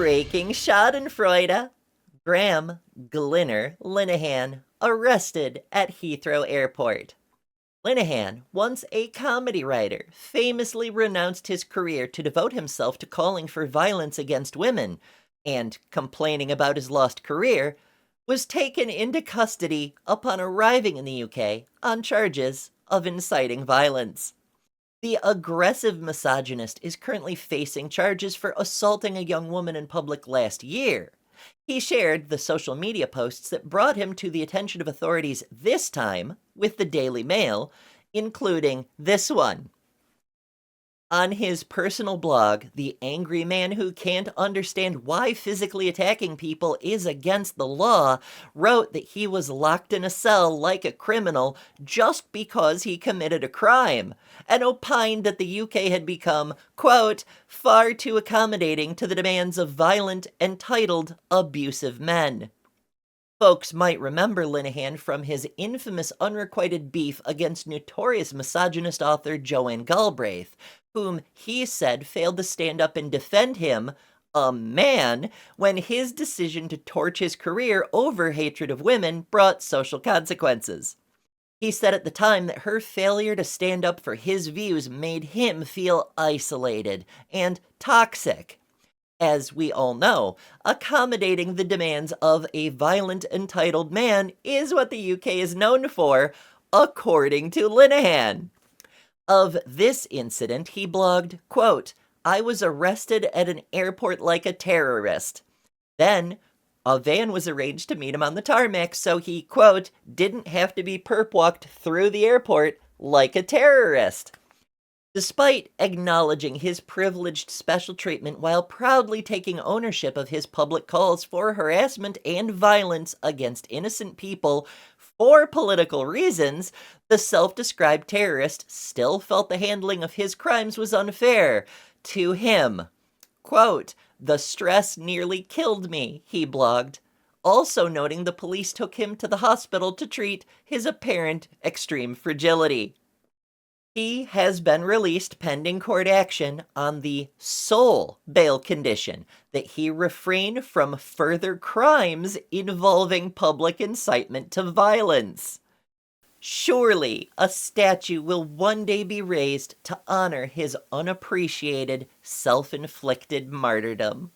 Breaking Schadenfreude. Graham Glinner Linehan arrested at Heathrow Airport. Linehan, once a comedy writer, famously renounced his career to devote himself to calling for violence against women, and, complaining about his lost career, was taken into custody upon arriving in the UK on charges of inciting violence. The aggressive misogynist is currently facing charges for assaulting a young woman in public last year. He shared the social media posts that brought him to the attention of authorities this time with the Daily Mail, including this one. On his personal blog, the angry man who can't understand why physically attacking people is against the law wrote that he was locked in a cell like a criminal just because he committed a crime, and opined that the UK had become, quote, far too accommodating to the demands of violent, entitled, abusive men. Folks might remember Linehan from his infamous unrequited beef against notorious misogynist author Joanne Galbraith, whom he said failed to stand up and defend him, a man, when his decision to torch his career over hatred of women brought social consequences. He said at the time that her failure to stand up for his views made him feel isolated and toxic. As we all know, accommodating the demands of a violent, entitled man is what the UK is known for, according to Linehan. Of this incident, he blogged, quote, I was arrested at an airport like a terrorist. Then, a van was arranged to meet him on the tarmac, so he, quote, didn't have to be perp-walked through the airport like a terrorist. Despite acknowledging his privileged special treatment while proudly taking ownership of his public calls for harassment and violence against innocent people for political reasons, the self-described terrorist still felt the handling of his crimes was unfair to him. Quote, the stress nearly killed me, he blogged, also noting the police took him to the hospital to treat his apparent extreme fragility. He has been released pending court action on the sole bail condition that he refrain from further crimes involving public incitement to violence. Surely a statue will one day be raised to honor his unappreciated, self-inflicted martyrdom.